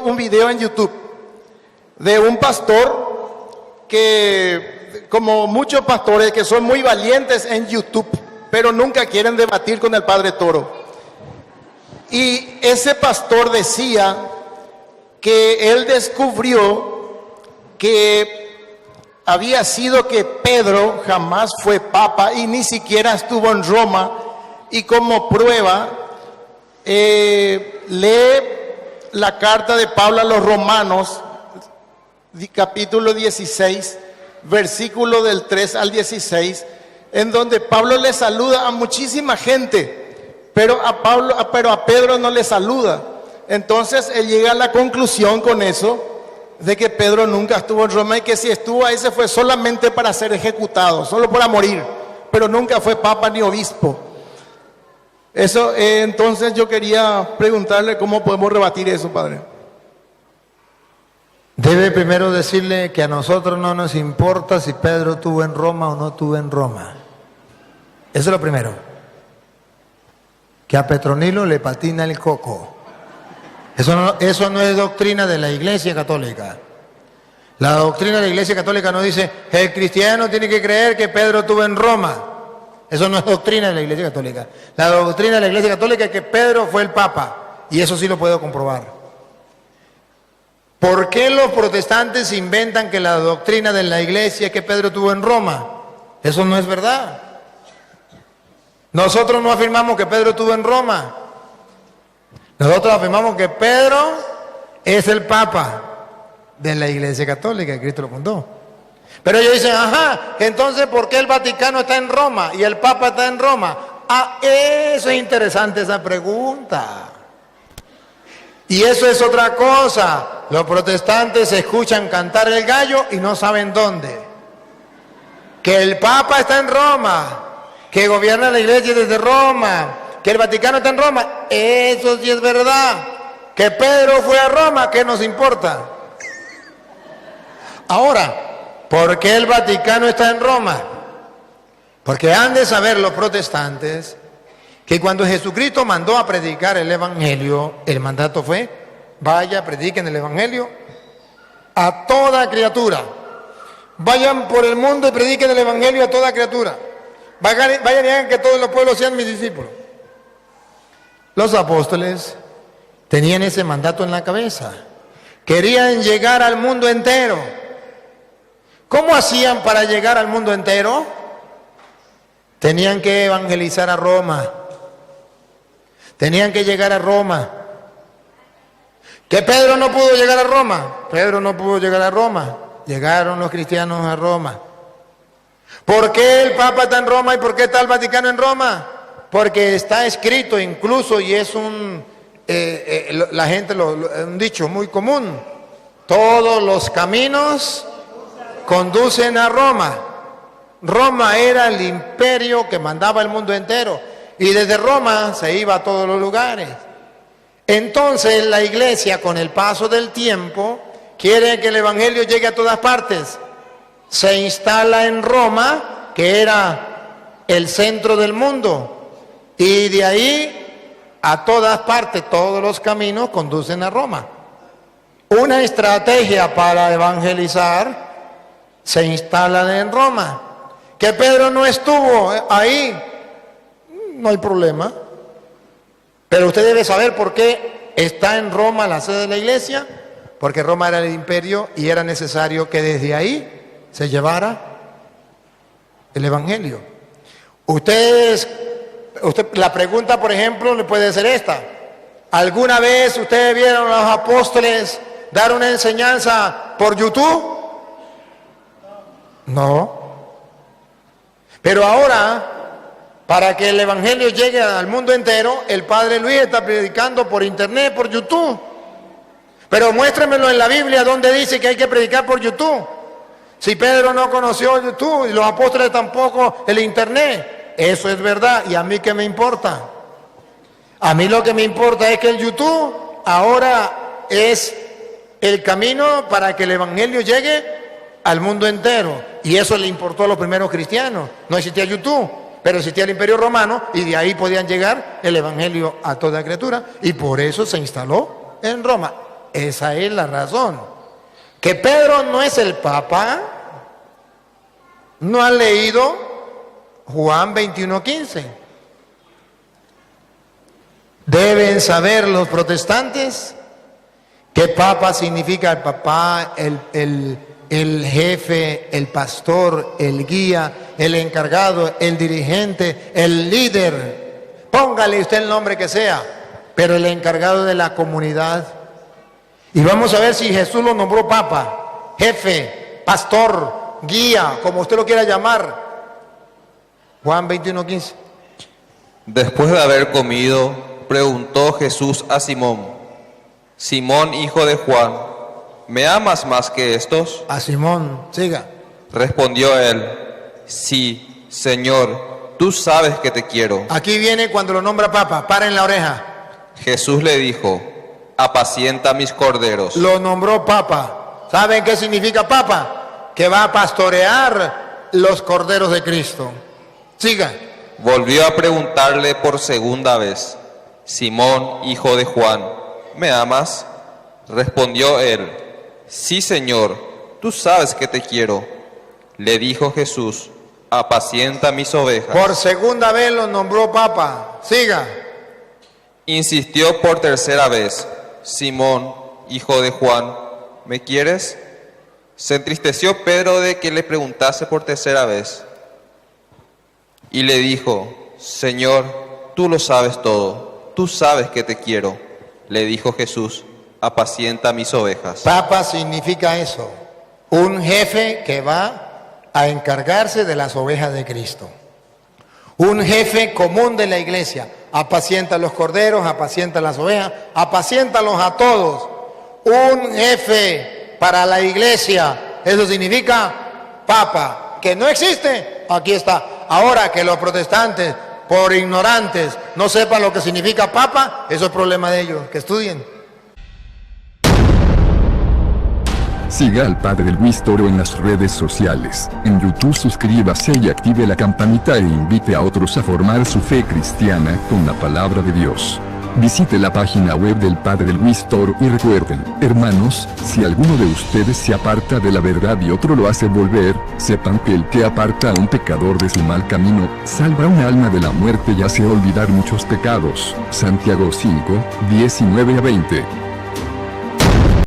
un video en YouTube de un pastor que, como muchos pastores que son muy valientes en YouTube, pero nunca quieren debatir con el padre Toro. Y ese pastor decía que él descubrió que había sido que Pedro jamás fue papa y ni siquiera estuvo en Roma, y como prueba lee la carta de Pablo a los Romanos, capítulo 16, versículo del 3 al 16, en donde Pablo le saluda a muchísima gente, pero a Pedro no le saluda. Entonces él llega a la conclusión con eso de que Pedro nunca estuvo en Roma, y que si estuvo ahí se fue solamente para ser ejecutado, solo para morir, pero nunca fue papa ni obispo. Eso, entonces yo quería preguntarle cómo podemos rebatir eso, padre. Debe primero decirle que a nosotros no nos importa si Pedro estuvo en Roma o no estuvo en Roma. Eso es lo primero. Que a Petronilo le patina el coco. Eso no es doctrina de la Iglesia Católica. La doctrina de la Iglesia Católica no dice el cristiano tiene que creer que Pedro estuvo en Roma. Eso no es doctrina de la Iglesia Católica. La doctrina de la Iglesia Católica es que Pedro fue el Papa, y eso sí lo puedo comprobar. ¿Por qué los protestantes inventan que la doctrina de la Iglesia es que Pedro estuvo en Roma? Eso no es verdad. Nosotros no afirmamos que Pedro estuvo en Roma. Nosotros afirmamos que Pedro es el Papa de la Iglesia Católica, Cristo lo fundó. Pero ellos dicen, ajá, entonces ¿por qué el Vaticano está en Roma y el Papa está en Roma? Ah, eso es interesante, esa pregunta. Y eso es otra cosa. Los protestantes escuchan cantar el gallo y no saben dónde. Que el Papa está en Roma, que gobierna la Iglesia desde Roma, que el Vaticano está en Roma, eso sí es verdad. Que Pedro fue a Roma, ¿qué nos importa? Ahora, ¿por qué el Vaticano está en Roma? Porque han de saber los protestantes que cuando Jesucristo mandó a predicar el Evangelio, el mandato fue, vaya, prediquen el Evangelio a toda criatura. Vayan por el mundo y prediquen el Evangelio a toda criatura. Vayan y hagan que todos los pueblos sean mis discípulos. Los apóstoles tenían ese mandato en la cabeza. Querían llegar al mundo entero. ¿Cómo hacían para llegar al mundo entero? Tenían que evangelizar a Roma. Tenían que llegar a Roma. ¿Que Pedro no pudo llegar a Roma? Pedro no pudo llegar a Roma. Llegaron los cristianos a Roma. ¿Por qué el Papa está en Roma y por qué está el Vaticano en Roma? Porque está escrito incluso, y es un dicho muy común, todos los caminos conducen a Roma. Roma era el imperio que mandaba el mundo entero, y desde Roma se iba a todos los lugares. Entonces la Iglesia, con el paso del tiempo, quiere que el Evangelio llegue a todas partes. Se instala en Roma, que era el centro del mundo, y de ahí a todas partes, todos los caminos conducen a Roma. Una estrategia para evangelizar se instala en Roma. Que Pedro no estuvo ahí, no hay problema. Pero usted debe saber por qué está en Roma la sede de la Iglesia. Porque Roma era el imperio y era necesario que desde ahí se llevara el Evangelio. La pregunta, por ejemplo, le puede ser esta. ¿Alguna vez ustedes vieron a los apóstoles dar una enseñanza por YouTube? No. Pero ahora, para que el Evangelio llegue al mundo entero, el Padre Luis está predicando por internet, por YouTube. Pero muéstremelo en la Biblia donde dice que hay que predicar por YouTube. Si Pedro no conoció YouTube y los apóstoles tampoco el internet. Eso es verdad, y a mí qué me importa. A mí lo que me importa es que el YouTube ahora es el camino para que el Evangelio llegue al mundo entero. Y eso le importó a los primeros cristianos. No existía YouTube, pero existía el Imperio Romano, y de ahí podían llegar el Evangelio a toda criatura, y por eso se instaló en Roma. Esa es la razón. Que Pedro no es el Papa. ¿No han leído Juan 21:15? Deben saber los protestantes que Papa significa el papá, el jefe, el pastor, el guía, el encargado, el dirigente, el líder. Póngale usted el nombre que sea, pero el encargado de la comunidad. Y vamos a ver si Jesús lo nombró Papa, jefe, pastor, guía, como usted lo quiera llamar. Juan 21:15. Después de haber comido, preguntó Jesús a Simón: Simón, hijo de Juan, ¿me amas más que estos? A Simón, siga. Respondió él: Sí, Señor, tú sabes que te quiero. Aquí viene cuando lo nombra Papa, para en la oreja. Jesús le dijo: Apacienta mis corderos. Lo nombró Papa. ¿Saben qué significa Papa? Que va a pastorear los corderos de Cristo. Siga. Volvió a preguntarle por segunda vez: Simón, hijo de Juan, ¿me amas? Respondió él: Sí, Señor, tú sabes que te quiero. Le dijo Jesús: Apacienta mis ovejas. Por segunda vez lo nombró Papa. Siga. Insistió por tercera vez: Simón, hijo de Juan, ¿me quieres? Se entristeció Pedro de que le preguntase por tercera vez. Y le dijo: Señor, tú lo sabes todo, tú sabes que te quiero. Le dijo Jesús: Apacienta mis ovejas. Papa significa eso, un jefe que va a encargarse de las ovejas de Cristo. Un jefe común de la iglesia, apacienta los corderos, apacienta las ovejas, apaciéntalos a todos. Un jefe para la iglesia, eso significa Papa, que no existe, aquí está. Ahora que los protestantes, por ignorantes, no sepan lo que significa Papa, eso es problema de ellos, que estudien. Siga al Padre Luis Toro en las redes sociales. En YouTube suscríbase y active la campanita e invite a otros a formar su fe cristiana con la palabra de Dios. Visite la página web del Padre Luis Toro y recuerden, hermanos, si alguno de ustedes se aparta de la verdad y otro lo hace volver, sepan que el que aparta a un pecador de su mal camino, salva un alma de la muerte y hace olvidar muchos pecados. Santiago 5, 19 a 20.